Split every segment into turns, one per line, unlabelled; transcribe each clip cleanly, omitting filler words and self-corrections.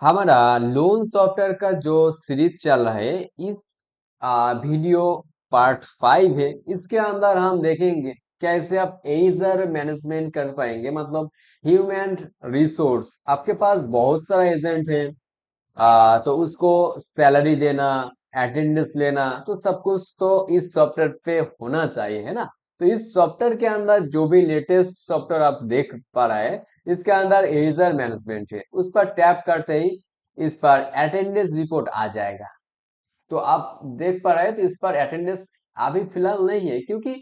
हमारा loan software का जो सीरीज चल रहा है इस वीडियो पार्ट 5 है। इसके अंदर हम देखेंगे कैसे आप एजर मैनेजमेंट कर पाएंगे, मतलब ह्यूमन रिसोर्स। आपके पास बहुत सारा एजेंट है, तो उसको सैलरी देना, अटेंडेंस लेना, तो सब कुछ तो इस सॉफ्टवेयर पे होना चाहिए, है ना। तो इस सॉफ्टवेयर के अंदर जो भी लेटेस्ट सॉफ्टवेयर आप देख पा रहे हैं, इसके अंदर एजर मैनेजमेंट है। उस पर टैप करते ही इस पर अटेंडेंस रिपोर्ट आ जाएगा। तो आप देख पा रहे हैं, तो इस पर अटेंडेंस अभी फिलहाल नहीं है, क्योंकि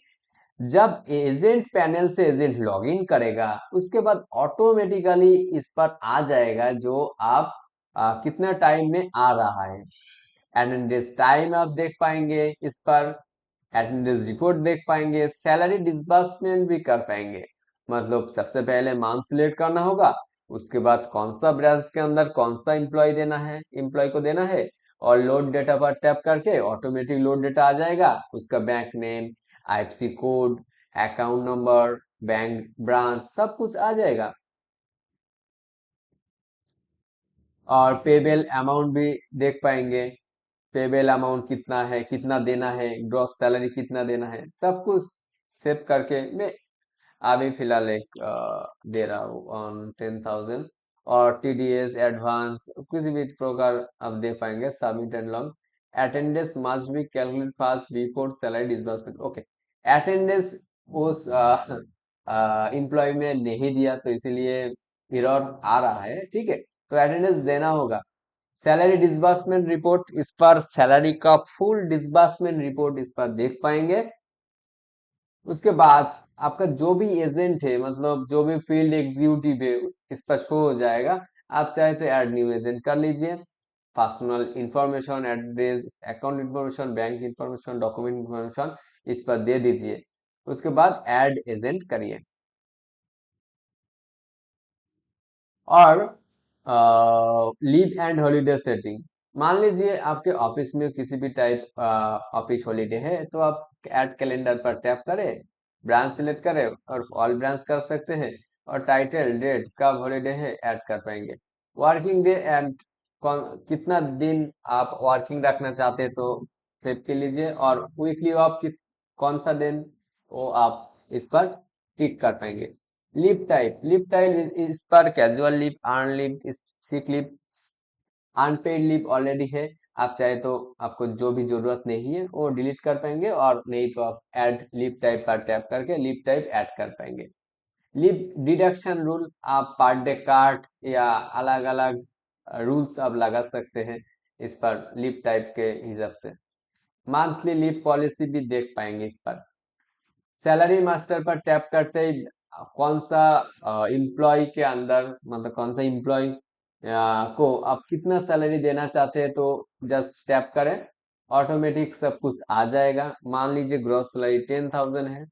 जब एजेंट पैनल से एजेंट लॉगिन करेगा उसके बाद ऑटोमेटिकली इस पर आ जाएगा जो आप कितना टाइम में आ रहा है। अटेंडेंस टाइम आप देख पाएंगे, इस पर अटेंडेंस रिपोर्ट देख पाएंगे, सैलरी डिसबर्समेंट भी कर पाएंगे। मतलब सबसे पहले मंथ सिलेक्ट करना होगा, उसके बाद कौन सा ब्रांच के अंदर कौन सा एम्प्लॉय को देना है, और लोड डेटा पर टैप करके ऑटोमेटिक लोड डेटा आ जाएगा। उसका bank name, IFSC code, account number, bank branch, सब कुछ आ जाएगा। और पेबल अमाउंट भी देख पाएंगे, पेबल अमाउंट कितना है, कितना देना है, ग्रॉस सैलरी कितना देना है, सब कुछ सेव करके मैं अभी फिलहाल एक दे रहा हूँ ऑन 10,000। और टीडीएस एडवांस किसी भी प्रकार आप दे पाएंगे। Submit and log. Attendance must be calculate fast before salary disbursement. Okay, attendance उस एम्प्लॉय में नहीं दिया तो इसीलिए एरर आ रहा है, ठीक है। तो अटेंडेंस देना होगा। सैलरी डिसबर्समेंट रिपोर्ट, इस पर सैलरी का फुल डिसबर्समेंट रिपोर्ट इस पर देख पाएंगे। उसके बाद आपका जो भी एजेंट है, मतलब जो भी फील्ड एग्जीक्यूटिव है, इस पर शो हो जाएगा। आप चाहे तो ऐड न्यू एजेंट कर लीजिए। Personal information, address, account information, bank information, document information इस पर दे दीजिए। उसके बाद ऐड एजेंट करिए। और लीव एंड हॉलीडे सेटिंग, मान लीजिए आपके ऑफिस में किसी भी टाइप ऑफिस हॉलीडे है, तो आप ऐड कैलेंडर पर टैप करें, ब्रांच सिलेक्ट करें और ऑल ब्रांच कर सकते हैं। और टाइटल, डेट, कब हॉलीडे है ऐड कर पाएंगे। वर्किंग डे एंड कितना दिन आप वर्किंग रखना चाहते हैं तो सेव के लीजिए। और वीकली आप कौन सा दिन, वो आप इस पर टिक कर पाएंगे। लीव टाइप इस पर casual leave, earn leave, sick leave, unpaid leave already है। आप चाहे तो आपको जो भी जरूरत नहीं है वो डिलीट कर पाएंगे, और नहीं तो आप ऐड लीव टाइप पर टैप करके लीव टाइप ऐड कर पाएंगे। लीव डिडक्शन रूल, आप पर डे काट या अलग अलग रूल्स आप लगा सकते हैं इस पर लीव टाइप के हिसाब से। मंथली लीव पॉलिसी भी देख पाएंगे इस पर। सैलरी मास्टर पर टैप करते ही कौन सा एम्प्लॉय के अंदर, मतलब कौन सा एम्प्लॉय को आप कितना सैलरी देना चाहते हैं, तो जस्ट टैप करें, ऑटोमेटिक सब कुछ आ जाएगा। मान लीजिए ग्रॉस सैलरी 10,000 है,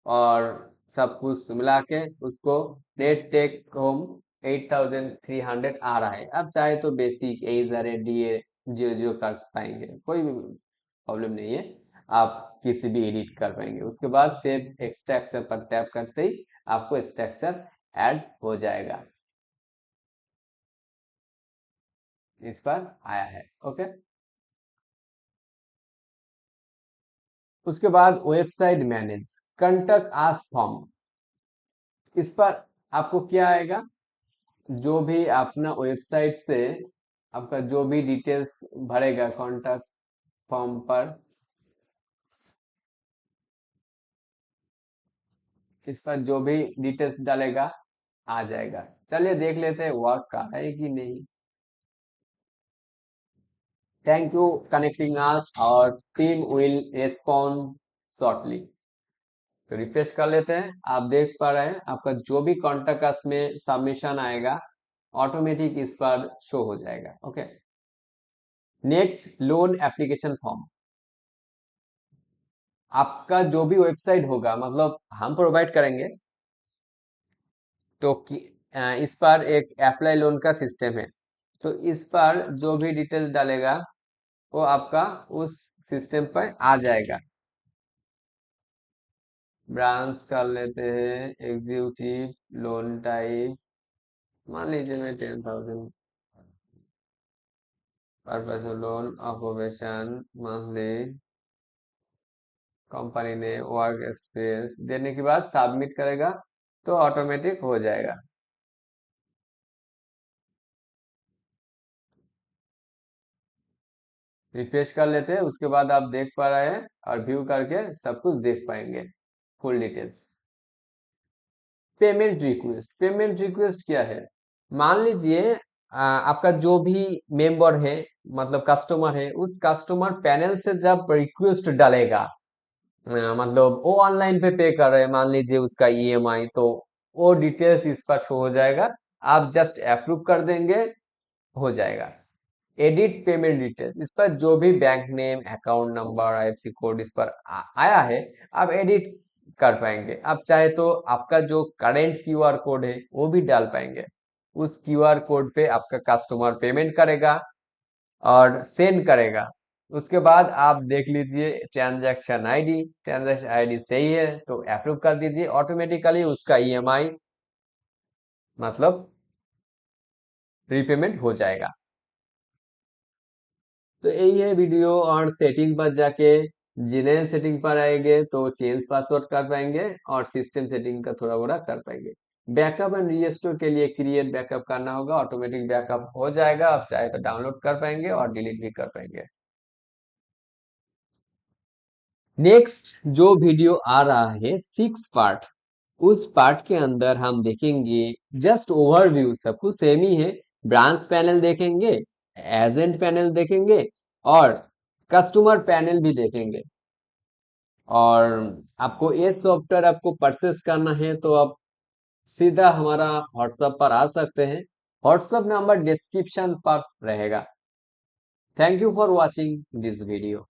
और सब कुछ मिला के उसको नेट टेक होम 8,300 आ रहा है। अब चाहे तो बेसिक एजर डीए 00 कर पाएंगे, कोई भी प्रॉब्लम नहीं है। आप किसी भी एडिट कर पाएंगे। उसके बाद सेव स्ट्रक्चर पर टैप करते ही आपको स्ट्रक्चर ऐड हो जाएगा। इस पर आया है, ओके। उसके बाद वेबसाइट मैनेज, कंटक आस फॉर्म, इस पर आपको क्या आएगा, जो भी अपना वेबसाइट से आपका जो भी डिटेल्स भरेगा कॉन्टैक्ट फॉर्म पर, इस पर जो भी डिटेल्स डालेगा आ जाएगा। चलिए देख लेते हैं वर्क कर रहा है कि नहीं। थैंक यू कनेक्टिंग अस, और टीम विल रेस्पॉन्ड शॉर्टली। तो रिफ्रेश कर लेते हैं। आप देख पा रहे हैं आपका जो भी कॉन्टैक्ट अस में सबमिशन आएगा ऑटोमेटिक इस पर शो हो जाएगा, okay. Next, loan application form. आपका जो भी वेबसाइट होगा, मतलब हम प्रोवाइड करेंगे, तो इस पर एक अप्लाई लोन का सिस्टम है। तो इस पर जो भी डिटेल्स डालेगा वो आपका उस सिस्टम पर आ जाएगा। ब्रांच कर लेते हैं, एग्जीक्यूटिव, लोन टाइप मान लीजिए मैं 10,000, purpose loan occupation monthly company ने वर्क एक्सपीरियंस देने के बाद सबमिट करेगा तो ऑटोमेटिक हो जाएगा। रिफ्रेश कर लेते हैं, उसके बाद आप देख पा रहे हैं और व्यू करके सब कुछ देख पाएंगे फुल डिटेल्स। पेमेंट रिक्वेस्ट क्या है? मान लीजिए आपका जो भी मेंबर है, मतलब कस्टमर है, उस कस्टमर पैनल से जब रिक्वेस्ट डालेगा, मतलब वो ऑनलाइन पे कर रहे हैं, मान लीजिए उसका ईएमआई, तो वो डिटेल्स इस पर शो हो जाएगा। आप जस्ट अप्रूव कर देंगे, हो जाएगा। एडिट पेमेंट डिटेल्स, इस पर जो भी bank name, account number, IFSC code इस पर आया है, आप एडिट कर पाएंगे। आप चाहे तो आपका जो करेंट क्यूआर कोड है वो भी डाल पाएंगे। उस क्यूआर कोड पे आपका कस्टमर पेमेंट करेगा और सेंड करेगा। उसके बाद आप देख लीजिए ट्रांजैक्शन आईडी सही है तो अप्रूव कर दीजिए, ऑटोमेटिकली उसका ईएमआई मतलब रीपेमेंट हो जाएगा। तो यही है वीडियो। और सेटिंग पर जाके जनरल सेटिंग पर आएंगे तो चेंज पासवर्ड कर पाएंगे और सिस्टम सेटिंग का थोड़ा बड़ा कर पाएंगे। बैकअप एंड रीस्टोर के लिए क्रिएट बैकअप करना होगा, ऑटोमेटिक बैकअप हो जाएगा। आप चाहे तो डाउनलोड कर पाएंगे और डिलीट भी कर पाएंगे। नेक्स्ट जो वीडियो आ रहा है 6 पार्ट, उस पार्ट के अंदर हम देखेंगे जस्ट ओवरव्यू, सब कुछ सेम ही है। ब्रांच पैनल देखेंगे, एजेंट पैनल देखेंगे और कस्टमर पैनल भी देखेंगे। और आपको ये सॉफ्टवेयर आपको परचेस करना है तो आप सीधा हमारा व्हाट्सएप पर आ सकते हैं। व्हाट्सएप नंबर डिस्क्रिप्शन पर रहेगा। Thank you for watching this video.